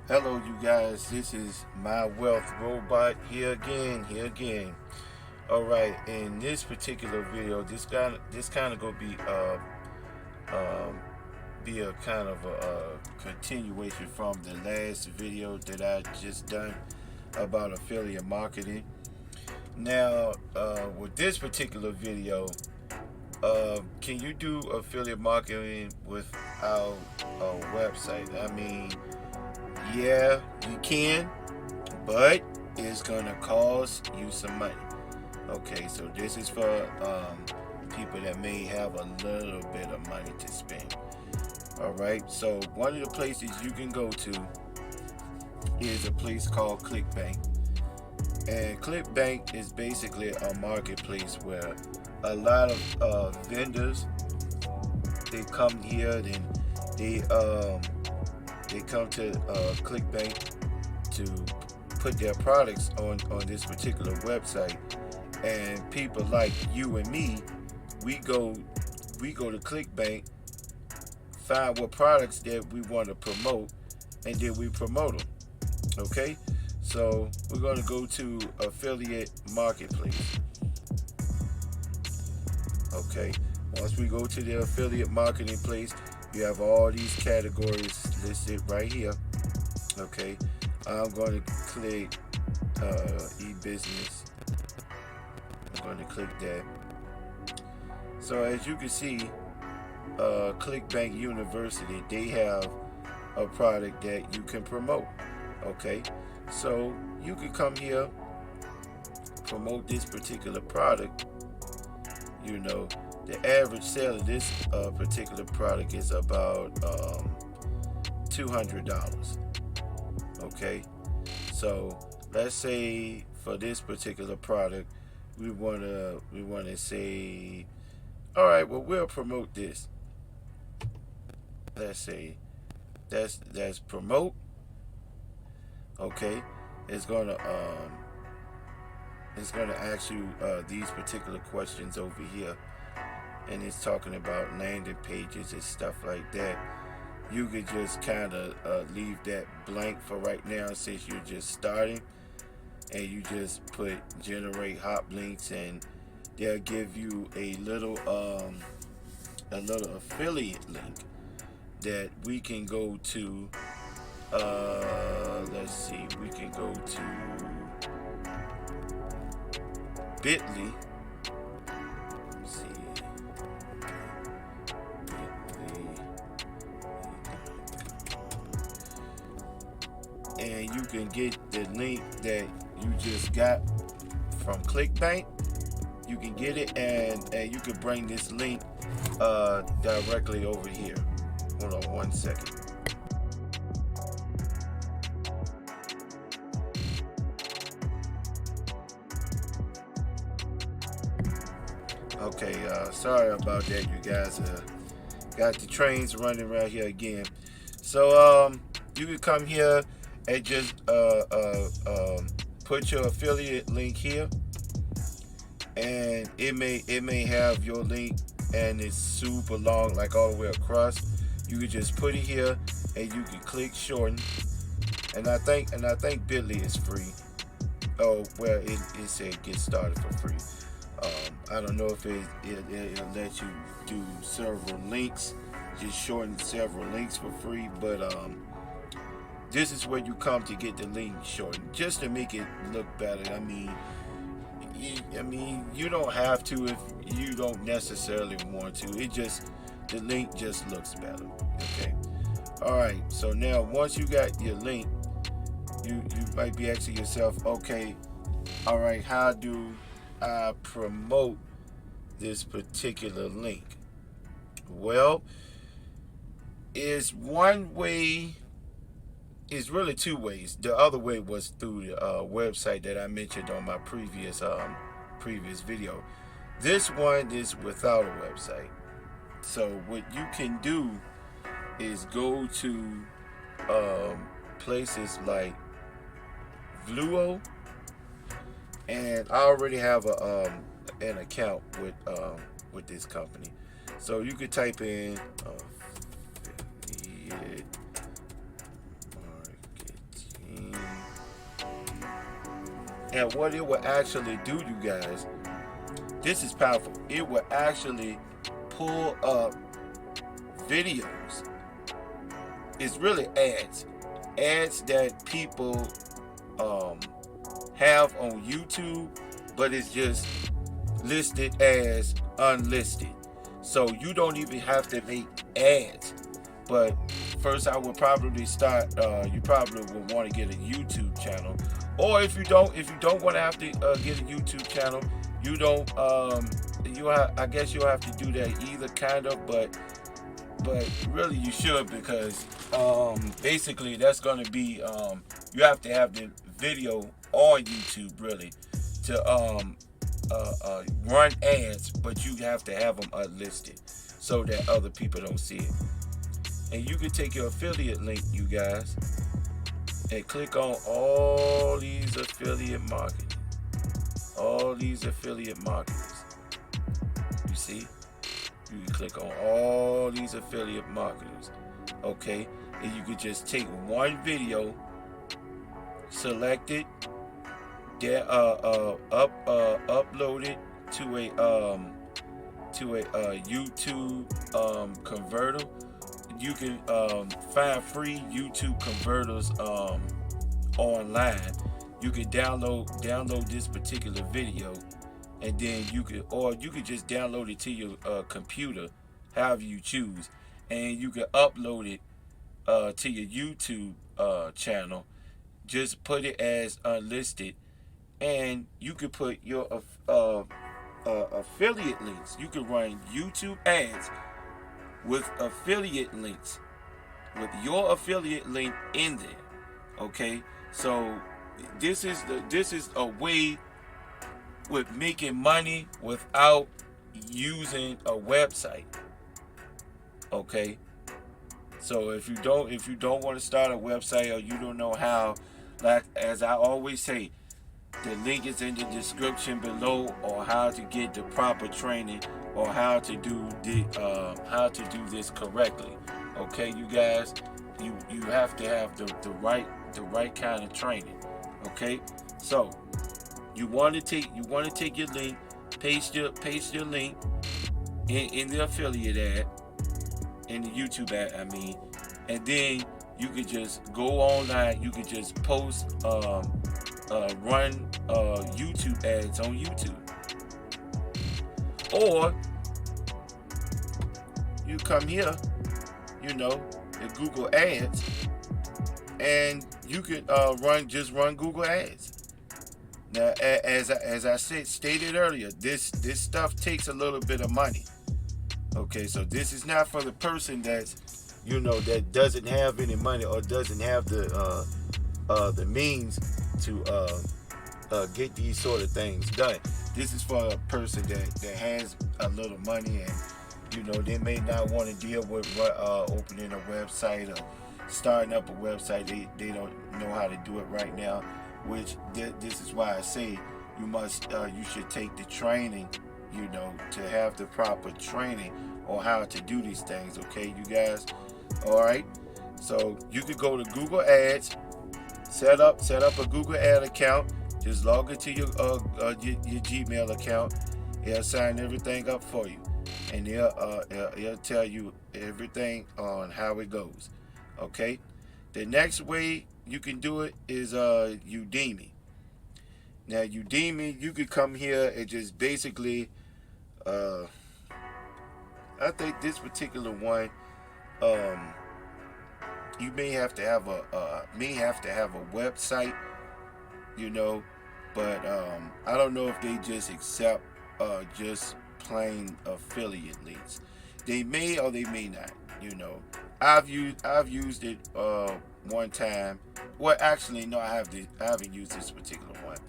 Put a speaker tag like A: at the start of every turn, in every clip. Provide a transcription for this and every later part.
A: Hello, you guys. This is My Wealth Robot here again. All right. In this particular video, this kind of gonna be a kind of a continuation from the last video that I just done about affiliate marketing. Now, with this particular video, can you do affiliate marketing without a website? I mean, yeah, you can, but it's gonna cost you some money. Okay, so this is for people that may have a little bit of money to spend. All right, so one of the places you can go to is a place called ClickBank, and ClickBank is basically a marketplace where a lot of vendors, they come here and they um, they come to ClickBank to put their products on this particular website, and people like you and me, we go to ClickBank, find what products that we want to promote, and then we promote them. Okay, so we're going to go to affiliate marketplace. Okay, once we go to the affiliate marketing place, you have all these categories listed right here. Okay, I'm going to click e-business. I'm going to click that. So as you can see, ClickBank University, they have a product that you can promote. Okay, so you can come here, promote this particular product. You know, the average sale of this particular product is about $200. Okay, so let's say for this particular product, we wanna say, all right, well, we'll promote this. Let's say that's promote. Okay, it's gonna ask you these particular questions over here, and it's talking about landing pages and stuff like that. You could just kind of leave that blank for right now since you're just starting, and you just put generate hot links, and they'll give you a little affiliate link that we can go to. Let's see, we can go to Bitly. Let's see, Bitly, and you can get the link that you just got from ClickBank. You can get it, and you can bring this link directly over here. Hold on 1 second. Okay, sorry about that, you guys. Got the trains running around here again. So you can come here and just put your affiliate link here, and it may have your link, and it's super long, like all the way across. You can just put it here, and you can click shorten. And I think Bitly is free. Oh well, it said get started for free. I don't know if it'll let you do several links, just shorten several links for free, but this is where you come to get the link shortened, just to make it look better. I mean, you don't have to if you don't necessarily want to. The link just looks better. Okay. All right. So now once you got your link, you might be asking yourself, okay, all right, how do I promote this particular link? Well, it's one way. It's really two ways. The other way was through the website that I mentioned on my previous video. This one is without a website. So what you can do is go to places like Fluo, and I already have an account with this company. So you could type in affiliate marketing. And what it will actually do, you guys, this is powerful. It will actually pull up videos. It's really ads that people have on YouTube, but it's just listed as unlisted. So you don't even have to make ads. But first, I would probably start. You probably would want to get a YouTube channel, or if you don't want to have to get a YouTube channel, you don't. I guess you'll have to do that either, kind of. But really, you should, because basically that's going to be you have to have the video on YouTube really to run ads, but you have to have them unlisted so that other people don't see it. And you can take your affiliate link, you guys, and click on all these affiliate marketing. All these affiliate marketers. You see? You can click on all these affiliate marketers. Okay? And you can just take one video, select it, then upload it to a YouTube converter. You can find free YouTube converters online. You can download this particular video, and then you could just download it to your computer, however you choose, and you can upload it to your YouTube channel. Just put it as unlisted, and you can put your affiliate links. You can run YouTube ads with affiliate links, with your affiliate link in there. Okay, so this is a way with making money without using a website. Okay, so if you don't want to start a website, or you don't know how, like as I always say, the link is in the description below, or how to get the proper training, or how to do this correctly. Okay, you guys, you have to have the right kind of training. Okay, so you want to take your link, paste your link in the affiliate ad, in the YouTube ad, I mean, and then you could just go online. You could just post, run YouTube ads on YouTube, or you come here, the Google Ads, and you can run Google Ads. Now, as I stated earlier, this stuff takes a little bit of money. Okay, so this is not for the person that's that doesn't have any money, or doesn't have the means to get these sort of things done. This is for a person that has a little money, and they may not want to deal with opening a website or starting up a website. They don't know how to do it right now, which this is why I say you should take the training, to have the proper training on how to do these things. Okay, you guys. All right. So you could go to Google Ads, set up a Google Ad account. Just log into your Gmail account. It'll sign everything up for you, and it'll tell you everything on how it goes. Okay. The next way you can do it is Udemy. Now Udemy, you could come here and just basically, I think this particular one, you may have to have a website, but I don't know if they just accept just plain affiliate links. They may or they may not. I've used it one time. Well, actually, no, I haven't used this particular one,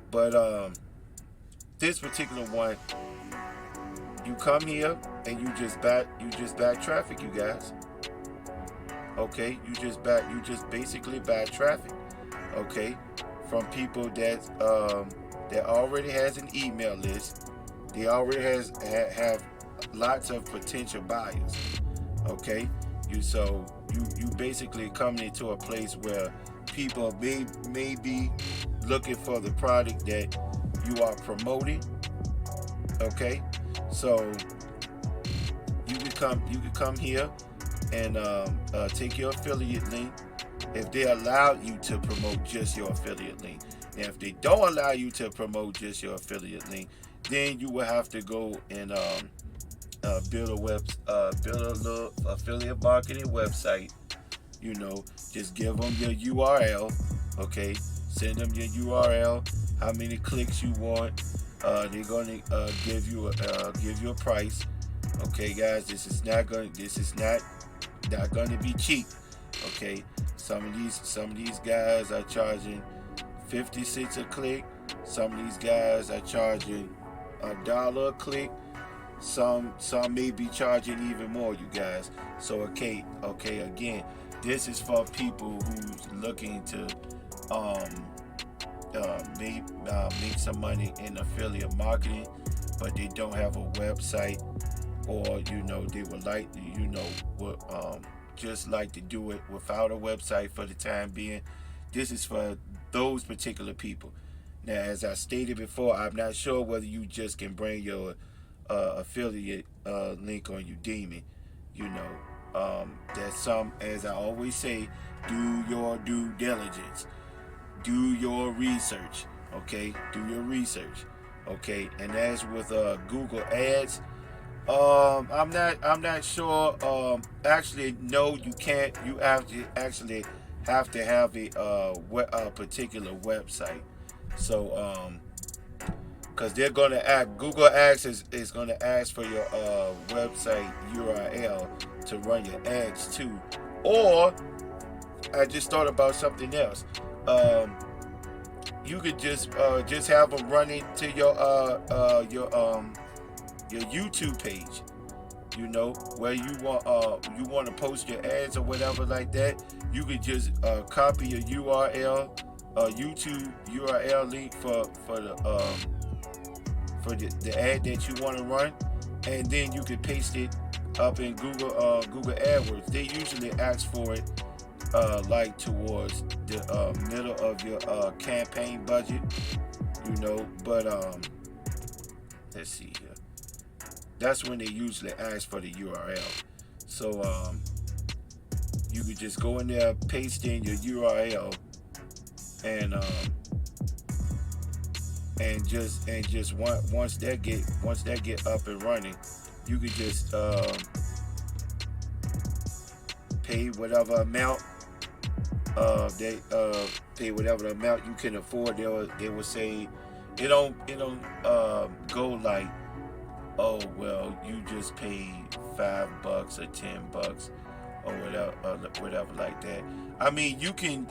A: but this particular one, you come here and you just back traffic, you guys. Okay, you just basically buy traffic. Okay, from people that already has an email list. They already have lots of potential buyers. Okay, you basically come into a place where people may be looking for the product that you are promoting. Okay, so you can come here and take your affiliate link if they allow you to promote just your affiliate link. And if they don't allow you to promote just your affiliate link, then you will have to go and build a little affiliate marketing website. You know, just give them your URL. Okay, send them your URL, how many clicks you want. They're gonna give you a price. Okay, guys, this is not gonna be cheap. Okay, some of these guys are charging 50 cents a click. Some of these guys are charging $1 a click. Some may be charging even more, you guys. So okay, again, this is for people who's looking to make some money in affiliate marketing, but they don't have a website, or they would like just like to do it without a website for the time being. This is for those particular people. Now, as I stated before, I'm not sure whether you just can bring your affiliate link on Udemy. There's some, as I always say, do your due diligence, do your research. Okay, do your research. Okay, and as with Google Ads, I'm not sure. Actually, no, you can't. You have to have a particular website. So because they're going to ask, Google Ads is going to ask for your website URL to run your ads to. Or I just thought about something else. You could just have them run it to your YouTube page. Where you want to post your ads or whatever like that. You could just copy your URL, YouTube URL link for the ad that you want to run, and then you could paste it up in Google AdWords. They usually ask for it like towards the middle of your campaign budget, but let's see here. That's when they usually ask for the URL. So you could just go in there, paste in your URL, and just once that get up and running, you could just pay whatever amount pay whatever amount you can afford. They will say it don't go like, oh well, you just paid $5 or $10 or whatever like that. I mean, you can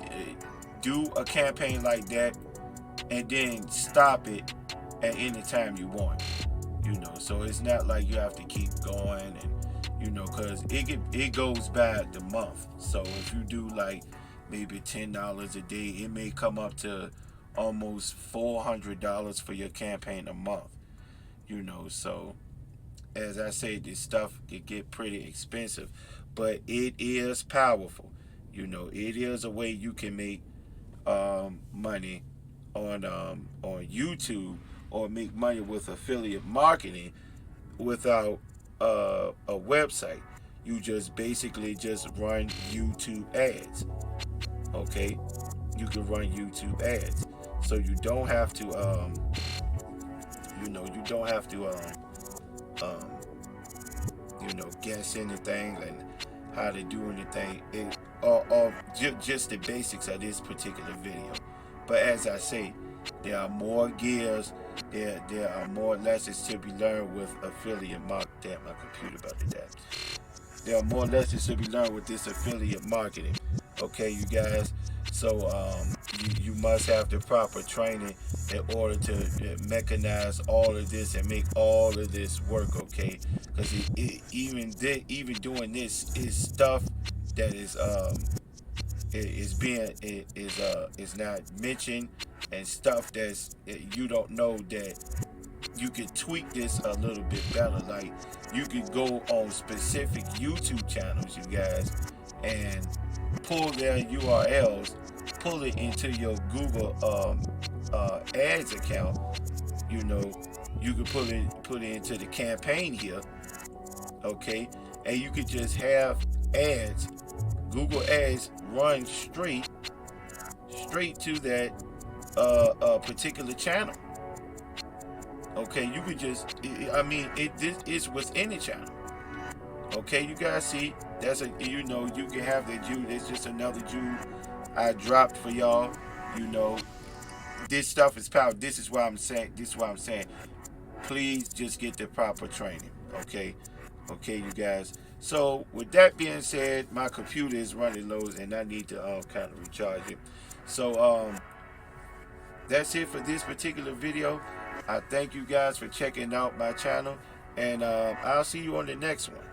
A: do a campaign like that and then stop it at any time you want. So it's not like you have to keep going, and because it goes by the month. So if you do like maybe $10 a day, it may come up to almost $400 for your campaign a month. So as I say, this stuff can get pretty expensive, but it is powerful. It is a way you can make money on YouTube, or make money with affiliate marketing without a website. You just basically just run YouTube ads. Okay, you can run YouTube ads, so you don't have to guess anything and how to do anything, or just the basics of this particular video. But as I say, there are more gears, there are more lessons to be learned with affiliate marketing. Damn, my computer about to die. There are more lessons to be learned with this affiliate marketing. Okay, you guys. So you must have the proper training in order to mechanize all of this and make all of this work. Okay, because even doing this is stuff that is not mentioned, and stuff that's you don't know that you could tweak this a little bit better. Like, you could go on specific YouTube channels, you guys, and pull their URLs pull it into your Google Ads account, you know, you can put it into the campaign here, okay, and you could just have ads, Google Ads, run straight to that particular channel. Okay, you could just, I mean, this is with any channel. Okay, you guys see, that's a, you know, you can have the Jew. It's just another Jew I dropped for y'all. You know, this stuff is power. This is what I'm saying. Please just get the proper training. Okay, you guys. So with that being said, my computer is running low and I need to kind of recharge it. So that's it for this particular video. I thank you guys for checking out my channel, and I'll see you on the next one.